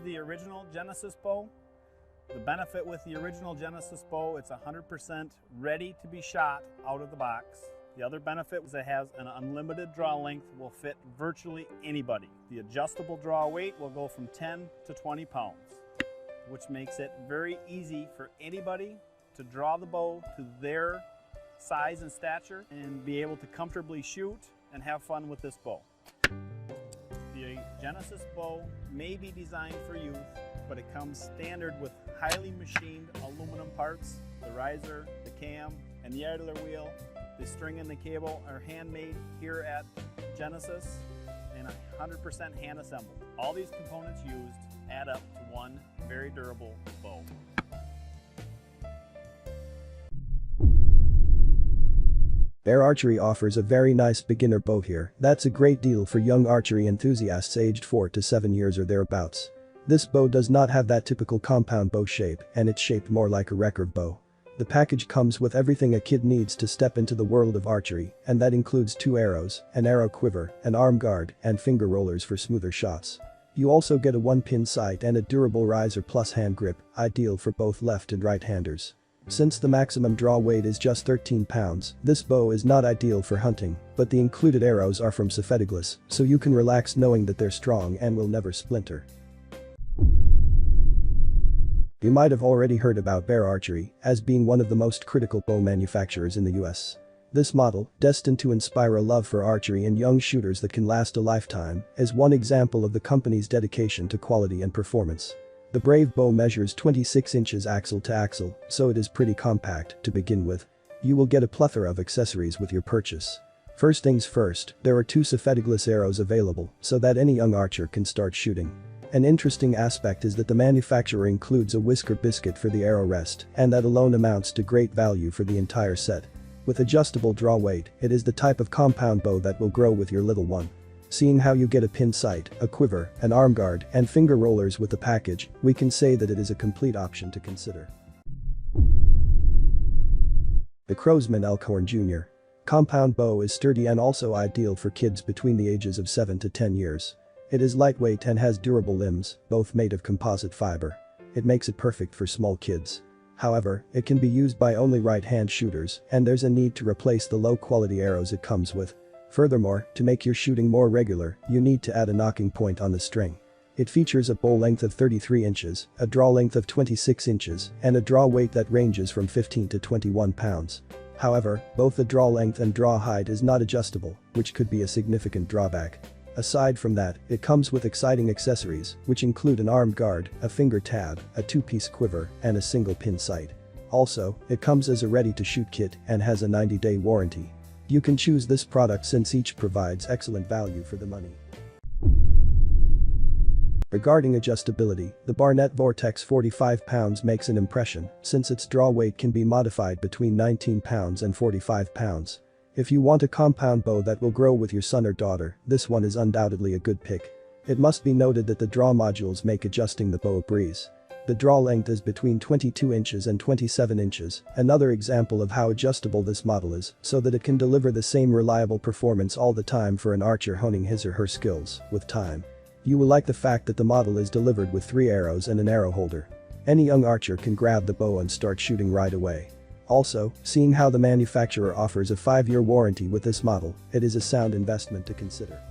the original Genesis bow. The benefit with the original Genesis bow, it's 100% ready to be shot out of the box. The other benefit is it has an unlimited draw length, will fit virtually anybody. The adjustable draw weight will go from 10 to 20 pounds, which makes it very easy for anybody to draw the bow to their size and stature and be able to comfortably shoot and have fun with this bow. The Genesis bow may be designed for youth, but it comes standard with highly machined aluminum parts. The riser, the cam, and the idler wheel, the string and the cable are handmade here at Genesis and 100% hand assembled. All these components used add up to one very durable bow. Bear Archery offers a very nice beginner bow here. That's a great deal for young archery enthusiasts aged 4 to 7 years or thereabouts. This bow does not have that typical compound bow shape, and it's shaped more like a recurve bow. The package comes with everything a kid needs to step into the world of archery, and that includes 2 arrows, an arrow quiver, an arm guard, and finger rollers for smoother shots. You also get a 1-pin sight and a durable riser plus hand grip, ideal for both left and right-handers. Since the maximum draw weight is just 13 pounds, this bow is not ideal for hunting, but the included arrows are from Sophetiglas, so you can relax knowing that they're strong and will never splinter. You might have already heard about Bear Archery as being one of the most critical bow manufacturers in the US. This model, destined to inspire a love for archery in young shooters that can last a lifetime, is one example of the company's dedication to quality and performance. The Brave bow measures 26 inches axle to axle, so it is pretty compact to begin with. You will get a plethora of accessories with your purchase. First things first, there are 2 Sophetiglas arrows available so that any young archer can start shooting. An interesting aspect is that the manufacturer includes a whisker biscuit for the arrow rest, and that alone amounts to great value for the entire set. With adjustable draw weight, it is the type of compound bow that will grow with your little one. Seeing how you get a pin sight, a quiver, an arm guard, and finger rollers with the package, we can say that it is a complete option to consider. The Crowsman Elkhorn Jr. Compound bow is sturdy and also ideal for kids between the ages of 7 to 10 years. It is lightweight and has durable limbs, both made of composite fiber. It makes it perfect for small kids. However, it can be used by only right-hand shooters, and there's a need to replace the low-quality arrows it comes with. Furthermore, to make your shooting more regular, you need to add a nocking point on the string. It features a bow length of 33 inches, a draw length of 26 inches, and a draw weight that ranges from 15 to 21 pounds. However, both the draw length and draw height is not adjustable, which could be a significant drawback. Aside from that, it comes with exciting accessories, which include an armed guard, a finger tab, a 2-piece quiver, and a single pin sight. Also, it comes as a ready-to-shoot kit and has a 90-day warranty. You can choose this product since each provides excellent value for the money. Regarding adjustability, the Barnett Vortex 45 pounds makes an impression since its draw weight can be modified between 19 pounds and 45 pounds. If you want a compound bow that will grow with your son or daughter, this one is undoubtedly a good pick. It must be noted that the draw modules make adjusting the bow a breeze. The draw length is between 22 inches and 27 inches, another example of how adjustable this model is, so that it can deliver the same reliable performance all the time for an archer honing his or her skills with time. You will like the fact that the model is delivered with 3 arrows and an arrow holder. Any young archer can grab the bow and start shooting right away. Also, seeing how the manufacturer offers a 5-year warranty with this model, it is a sound investment to consider.